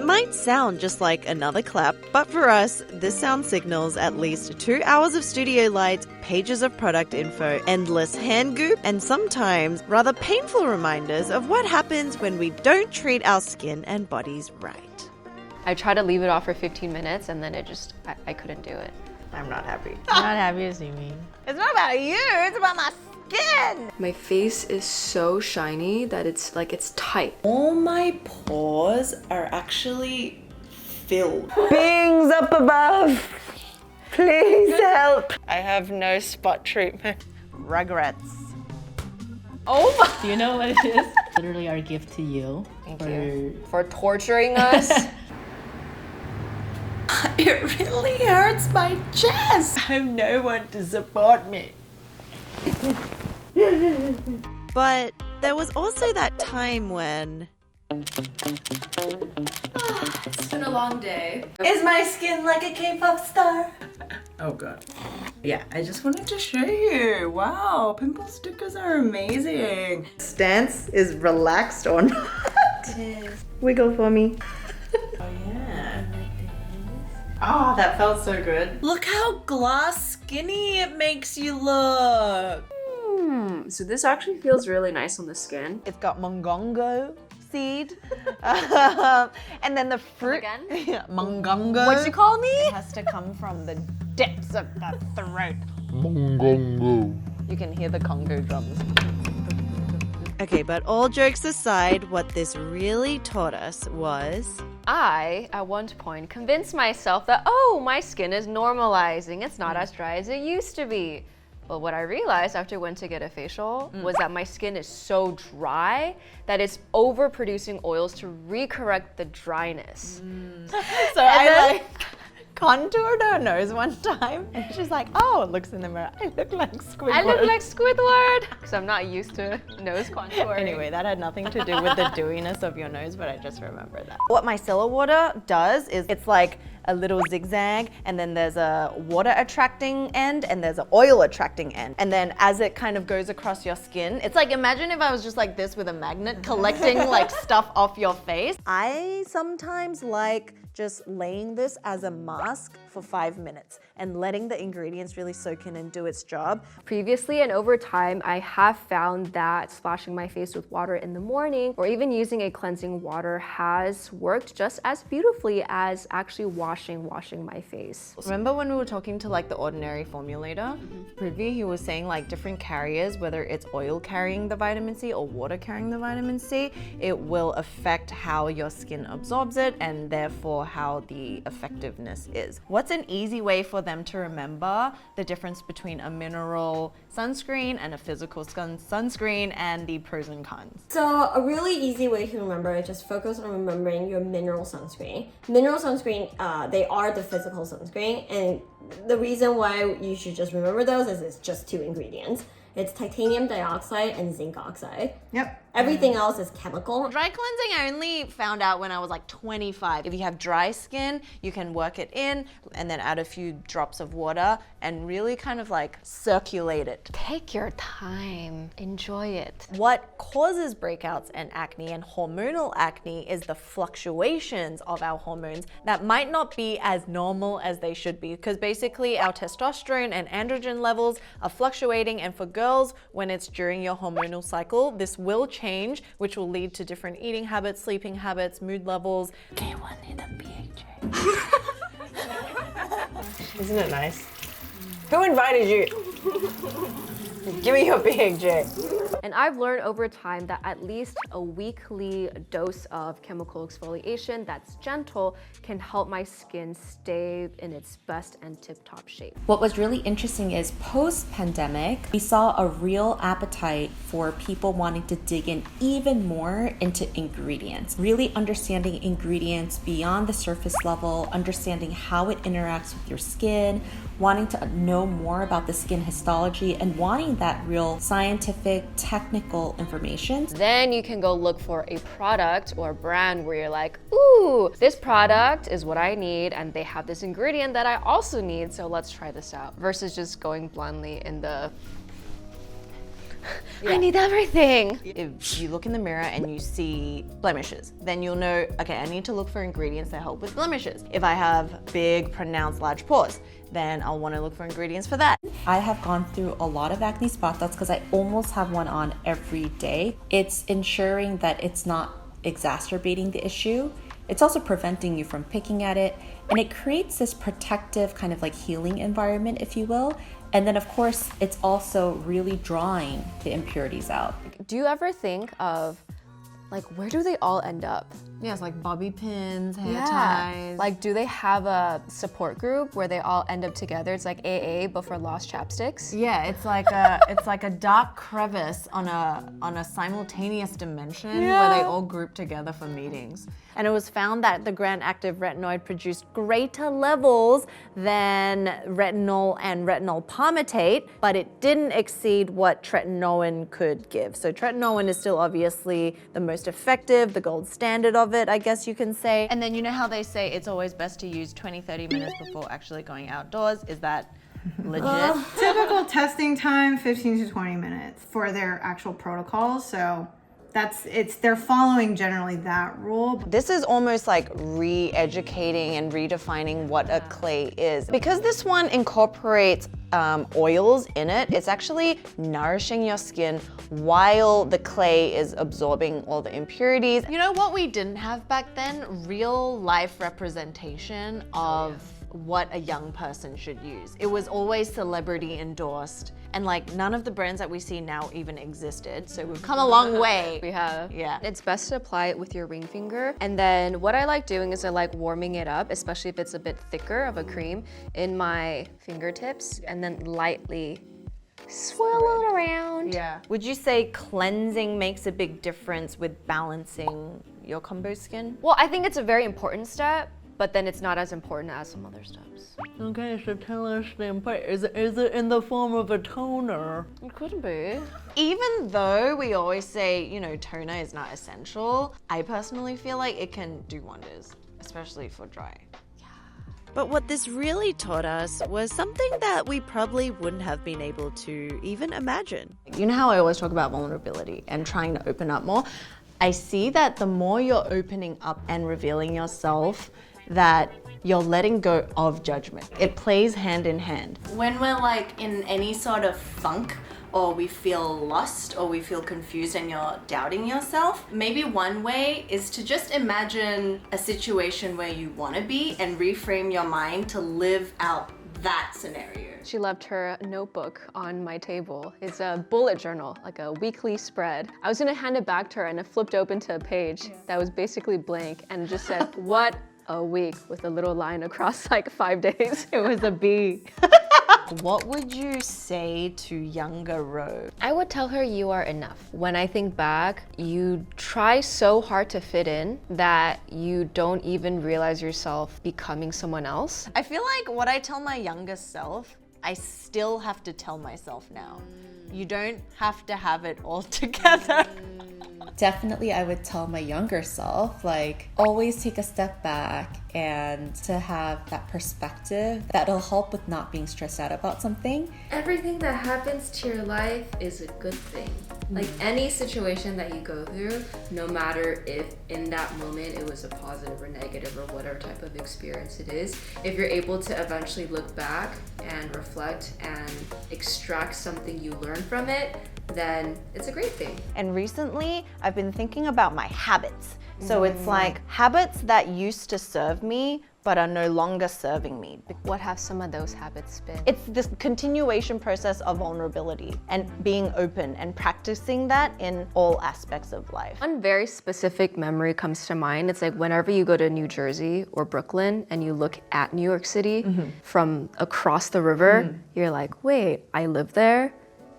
It might sound just like another clap, but for us, this sound signals at least 2 hours of studio lights, pages of product info, endless hand goop, and sometimes rather painful reminders of what happens when we don't treat our skin and bodies right. I tried to leave it off for 15 minutes and then I couldn't do it. I'm not happy. I'm not happy to see me. It's not about you, it's about my skin! My face is so shiny that it's tight. All my pores are actually filled. Beings up above, please help. I have no spot treatment. Regrets. Oh my! Do you know what it is? Literally our gift to you. Thank you for torturing us. It really hurts my chest. I have no one to support me. But there was also that time when... It's been a long day. Is my skin like a K-pop star? Oh god. Yeah, I just wanted to show you. Wow, pimple stickers are amazing. Stance is relaxed or not. It is. Wiggle for me. Oh yeah. Oh, that felt so good. Look how glass skinny it makes you look. So this actually feels really nice on the skin. It's got mongongo seed. And then the fruit. Again? Yeah, mongongo. What'd you call me? It has to come from the depths of the throat. Mongongo. You can hear the Congo drums. Okay, but all jokes aside, what this really taught us was... I, at one point, convinced myself that, oh, my skin is normalizing. It's not as dry as it used to be. But what I realized after I went to get a facial was that my skin is so dry that it's overproducing oils to recorrect the dryness. So I contoured her nose one time and she's like, oh, looks in the mirror, I look like Squidward. I look like Squidward because I'm not used to nose contouring. Anyway, that had nothing to do with the dewiness of your nose, but I just remember that. What micellar water does is it's like a little zigzag, and then there's a water attracting end and there's an oil attracting end. And then as it kind of goes across your skin, it's like, imagine if I was just like this with a magnet collecting like stuff off your face. I sometimes like just laying this as a mask for 5 minutes and letting the ingredients really soak in and do its job. Previously and over time, I have found that splashing my face with water in the morning or even using a cleansing water has worked just as beautifully as actually washing my face. Remember when we were talking to like the Ordinary formulator? Prithvi, he was saying like different carriers, whether it's oil carrying the vitamin C or water carrying the vitamin C, it will affect how your skin absorbs it and therefore how the effectiveness is. What's an easy way for them to remember the difference between a mineral sunscreen and a physical sunscreen and the pros and cons? So a really easy way to remember is just focus on remembering your mineral sunscreen. Mineral sunscreen, they are the physical sunscreen, and the reason why you should just remember those is it's just 2 ingredients. It's titanium dioxide and zinc oxide. Yep. Everything else is chemical. Dry cleansing I only found out when I was like 25. If you have dry skin, you can work it in and then add a few drops of water and really kind of like circulate it. Take your time, enjoy it. What causes breakouts and acne and hormonal acne is the fluctuations of our hormones that might not be as normal as they should be, because basically our testosterone and androgen levels are fluctuating, and for girls, when it's during your hormonal cycle, this will change, which will lead to different eating habits, sleeping habits, mood levels. K1 need a BHA. Isn't it nice? Who invited you? Give me your BHA. And I've learned over time that at least a weekly dose of chemical exfoliation that's gentle can help my skin stay in its best and tip-top shape. What was really interesting is post-pandemic, we saw a real appetite for people wanting to dig in even more into ingredients, really understanding ingredients beyond the surface level, understanding how it interacts with your skin, wanting to know more about the skin histology, and wanting that real scientific, technical information. Then you can go look for a product or a brand where you're like, ooh, this product is what I need and they have this ingredient that I also need, so let's try this out. Versus just going blindly in the I need everything. If you look in the mirror and you see blemishes, then you'll know, okay, I need to look for ingredients that help with blemishes. If I have big, pronounced, large pores, then I'll want to look for ingredients for that. I have gone through a lot of acne spot dots because I almost have one on every day. It's ensuring that it's not exacerbating the issue. It's also preventing you from picking at it, and it creates this protective kind of like healing environment, if you will. And then of course, it's also really drawing the impurities out. Do you ever think of like where do they all end up? Yeah, it's like bobby pins, hair ties. Like, do they have a support group where they all end up together? It's like AA, but for lost chapsticks. Yeah, it's like a dark crevice on a simultaneous dimension where they all group together for meetings. And it was found that the Grand Active Retinoid produced greater levels than retinol and retinol palmitate, but it didn't exceed what tretinoin could give. So tretinoin is still obviously the most effective, the gold standard of it, I guess you can say. And then you know how they say it's always best to use 20-30 minutes before actually going outdoors? Is that legit? Typical testing time, 15 to 20 minutes for their actual protocols. So they're following generally that rule. This is almost like re-educating and redefining what a clay is. Because this one incorporates oils in it, it's actually nourishing your skin while the clay is absorbing all the impurities. You know what we didn't have back then? Real life representation of what a young person should use. It was always celebrity endorsed, and like none of the brands that we see now even existed. So we've come a long way. We have. Yeah. It's best to apply it with your ring finger. And then what I like doing is I like warming it up, especially if it's a bit thicker of a cream, in my fingertips, and then lightly swirl it around. Yeah. Would you say cleansing makes a big difference with balancing your combo skin? Well, I think it's a very important step, but then it's not as important as some other steps. Okay, so tell us the importance. Is it in the form of a toner? It could be. Even though we always say, you know, toner is not essential, I personally feel like it can do wonders, especially for dry. But what this really taught us was something that we probably wouldn't have been able to even imagine. You know how I always talk about vulnerability and trying to open up more? I see that the more you're opening up and revealing yourself, that you're letting go of judgment. It plays hand in hand. When we're like in any sort of funk, or we feel lost, or we feel confused and you're doubting yourself, maybe one way is to just imagine a situation where you want to be and reframe your mind to live out that scenario. She left her notebook on my table. It's a bullet journal, like a weekly spread. I was gonna hand it back to her and it flipped open to a page that was basically blank and just said, what a week, with a little line across like 5 days. It was a B. What would you say to younger Ro? I would tell her you are enough. When I think back, you try so hard to fit in that you don't even realize yourself becoming someone else. I feel like what I tell my younger self, I still have to tell myself now. You don't have to have it all together. Definitely, I would tell my younger self, like, always take a step back and to have that perspective that'll help with not being stressed out about something. Everything that happens to your life is a good thing. Like any situation that you go through, no matter if in that moment it was a positive or negative or whatever type of experience it is, if you're able to eventually look back and reflect and extract something you learn from it, then it's a great thing. And recently, I've been thinking about my habits. So it's like habits that used to serve me, but are no longer serving me. What have some of those habits been? It's this continuation process of vulnerability and being open and practicing that in all aspects of life. One very specific memory comes to mind. It's like whenever you go to New Jersey or Brooklyn and you look at New York City from across the river, you're like, wait, I live there?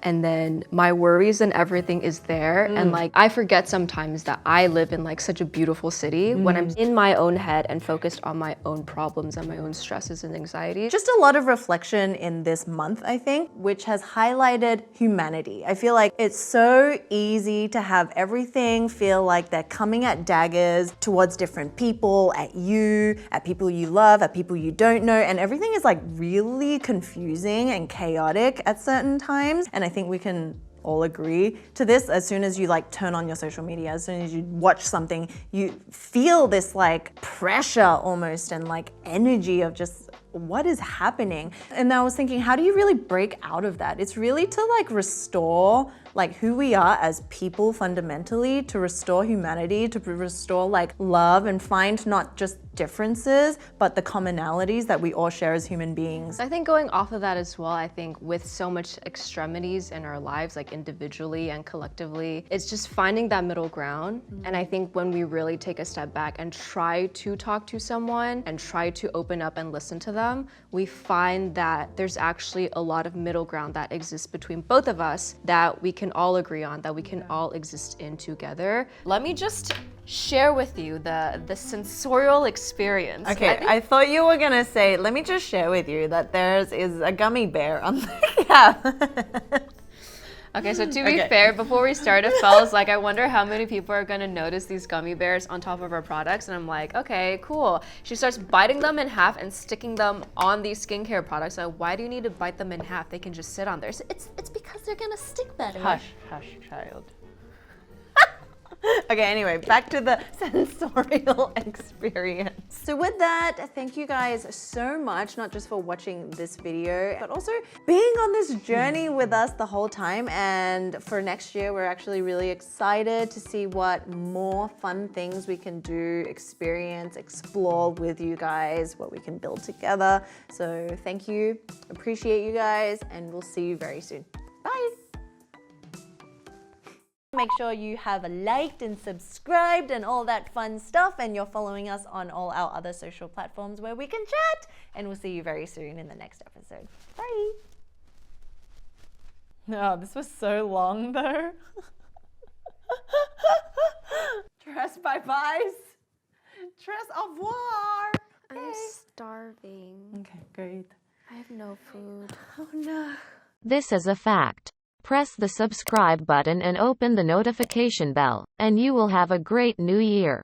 And then my worries and everything is there. And like, I forget sometimes that I live in like such a beautiful city when I'm in my own head and focused on my own problems and my own stresses and anxieties. Just a lot of reflection in this month, I think, which has highlighted humanity. I feel like it's so easy to have everything feel like they're coming at daggers towards different people, at you, at people you love, at people you don't know. And everything is like really confusing and chaotic at certain times. And I think we can all agree to this. As soon as you like turn on your social media, as soon as you watch something, you feel this like pressure almost and like energy of just what is happening. And I was thinking, how do you really break out of that? It's really to like restore like who we are as people fundamentally, to restore humanity, to restore like love and find not just differences, but the commonalities that we all share as human beings. I think going off of that as well, I think with so much extremities in our lives, like individually and collectively, it's just finding that middle ground. And I think when we really take a step back and try to talk to someone and try to open up and listen to them, we find that there's actually a lot of middle ground that exists between both of us that we can all agree on, that we can all exist in together. Let me just share with you the sensorial experience. Okay, I thought you were gonna say, let me just share with you that there's is a gummy bear on the cap. Okay, so to be fair, before we started, fellas, like I wonder how many people are gonna notice these gummy bears on top of our products, and I'm like, okay, cool. She starts biting them in half and sticking them on these skincare products. Like, why do you need to bite them in half? They can just sit on there. So it's because they're gonna stick better. Hush, child. Okay, anyway, back to the sensorial experience. So with that, thank you guys so much, not just for watching this video, but also being on this journey with us the whole time. And for next year, we're actually really excited to see what more fun things we can do, experience, explore with you guys, what we can build together. So thank you, appreciate you guys, and we'll see you very soon. Bye. Make sure you have liked and subscribed and all that fun stuff, and you're following us on all our other social platforms where we can chat, and we'll see you very soon in the next episode. Bye. No, this was so long though. Tres bye-byes. Tres au revoir. I'm starving. Okay, great. I have no food. Oh no. This is a fact. Press the subscribe button and open the notification bell, and you will have a great new year.